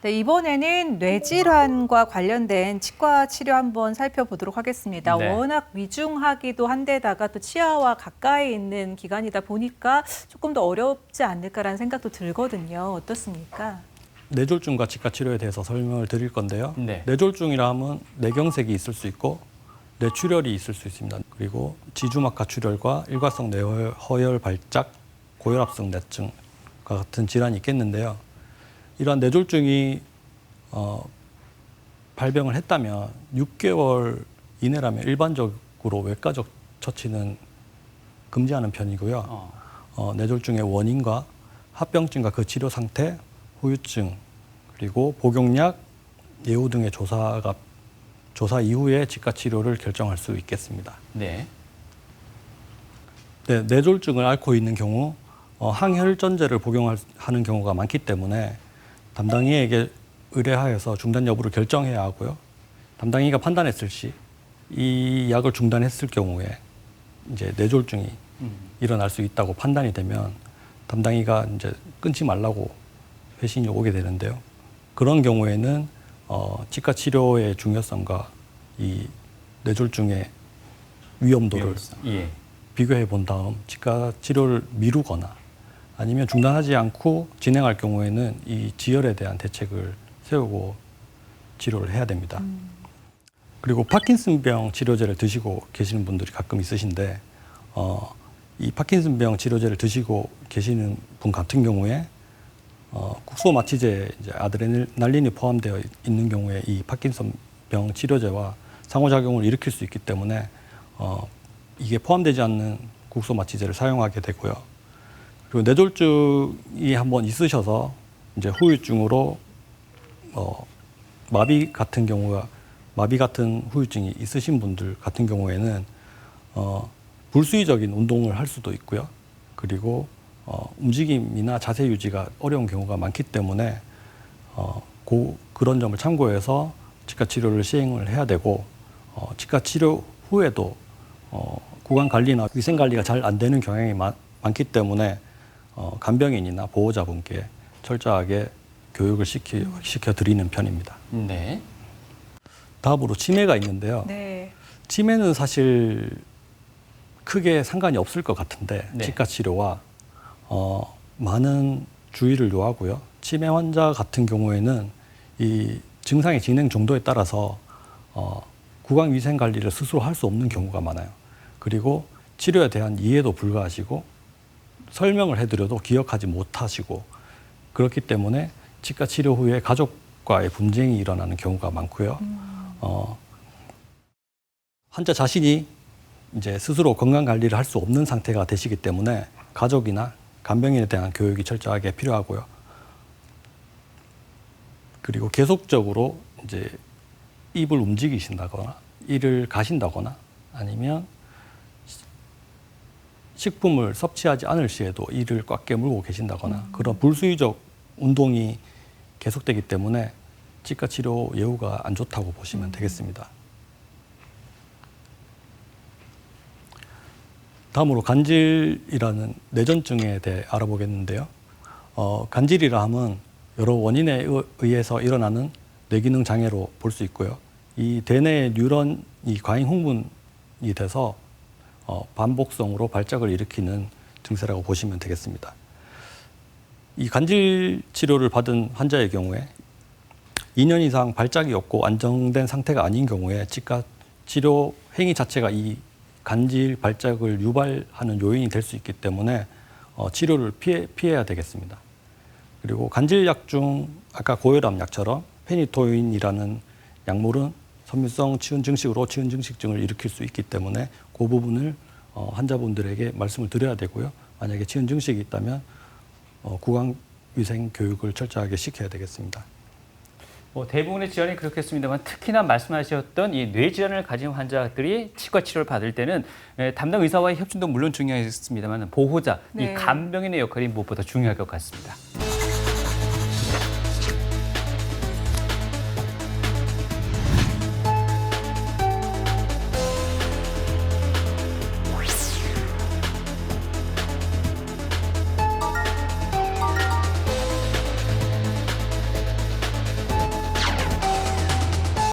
네, 이번에는 뇌질환과 관련된 치과 치료 한번 살펴보도록 하겠습니다. 네. 워낙 위중하기도 한데다가 또 치아와 가까이 있는 기관이다 보니까 조금 더 어렵지 않을까라는 생각도 들거든요. 어떻습니까? 뇌졸중과 치과 치료에 대해서 설명을 드릴 건데요. 네. 뇌졸중이라 하면 뇌경색이 있을 수 있고 뇌출혈이 있을 수 있습니다. 그리고 지주막하 출혈과 일과성 뇌허열 발작, 고혈압성 뇌증과 같은 질환이 있겠는데요. 이러한 뇌졸중이 발병을 했다면 6개월 이내라면 일반적으로 외과적 처치는 금지하는 편이고요. 뇌졸중의 원인과 합병증과 그 치료 상태, 후유증, 그리고 복용약, 예후 등의 조사 이후에 치과 치료를 결정할 수 있겠습니다. 네. 네, 뇌졸중을 앓고 있는 경우 항혈전제를 복용하는 경우가 많기 때문에 담당이에게 의뢰하여서 중단 여부를 결정해야 하고요. 담당이가 판단했을 시 이 약을 중단했을 경우에 이제 뇌졸중이 일어날 수 있다고 판단이 되면 담당이가 이제 끊지 말라고 회신이 오게 되는데요. 그런 경우에는 치과 치료의 중요성과 이 뇌졸중의 위험도를 예. 비교해 본 다음 치과 치료를 미루거나 아니면 중단하지 않고 진행할 경우에는 이 지혈에 대한 대책을 세우고 치료를 해야 됩니다. 그리고 파킨슨병 치료제를 드시고 계시는 분들이 가끔 있으신데 이 파킨슨병 치료제를 드시고 계시는 분 같은 경우에 국소 마취제 이제 아드레날린이 포함되어 있는 경우에 이 파킨슨병 치료제와 상호작용을 일으킬 수 있기 때문에 이게 포함되지 않는 국소 마취제를 사용하게 되고요. 그리고 뇌졸중이 한번 있으셔서 이제 후유증으로 마비 같은 후유증이 있으신 분들 같은 경우에는 불수의적인 운동을 할 수도 있고요. 그리고 움직임이나 자세 유지가 어려운 경우가 많기 때문에 그런 점을 참고해서 치과 치료를 시행을 해야 되고 치과 치료 후에도 구강 관리나 위생 관리가 잘 안 되는 경향이 많기 때문에 간병인이나 보호자분께 철저하게 교육을 시켜 드리는 편입니다. 네. 다음으로 치매가 있는데요. 네. 치매는 사실 크게 상관이 없을 것 같은데 네. 치과 치료와 많은 주의를 요하고요. 치매 환자 같은 경우에는 이 증상의 진행 정도에 따라서 구강 위생 관리를 스스로 할 수 없는 경우가 많아요. 그리고 치료에 대한 이해도 불가하시고 설명을 해드려도 기억하지 못하시고 그렇기 때문에 치과 치료 후에 가족과의 분쟁이 일어나는 경우가 많고요. 환자 자신이 이제 스스로 건강 관리를 할 수 없는 상태가 되시기 때문에 가족이나 간병인에 대한 교육이 철저하게 필요하고요. 그리고 계속적으로 이제 입을 움직이신다거나 이를 가신다거나 아니면 식품을 섭취하지 않을 시에도 이를 꽉 깨물고 계신다거나 그런 불수의적 운동이 계속되기 때문에 치과 치료 예후가 안 좋다고 보시면 되겠습니다. 다음으로 간질이라는 뇌전증에 대해 알아보겠는데요. 간질이라 하면 여러 원인에 의해서 일어나는 뇌기능 장애로 볼 수 있고요. 이 대뇌 뉴런이 과잉 흥분이 돼서 반복성으로 발작을 일으키는 증세라고 보시면 되겠습니다. 이 간질 치료를 받은 환자의 경우에 2년 이상 발작이 없고 안정된 상태가 아닌 경우에 치과 치료 행위 자체가 이 간질 발작을 유발하는 요인이 될 수 있기 때문에 치료를 피해야 되겠습니다. 그리고 간질약 중 아까 고혈압 약처럼 페니토인이라는 약물은 섬유성 치은 증식으로 치은 증식증을 일으킬 수 있기 때문에 그 부분을 환자분들에게 말씀을 드려야 되고요. 만약에 치은 증식이 있다면 구강 위생 교육을 철저하게 시켜야 되겠습니다. 대부분의 질환이 그렇겠습니다만 특히나 말씀하셨던 이 뇌질환을 가진 환자들이 치과 치료를 받을 때는 담당 의사와의 협진도 물론 중요하겠습니다만 보호자, 네. 이 간병인의 역할이 무엇보다 중요할 것 같습니다.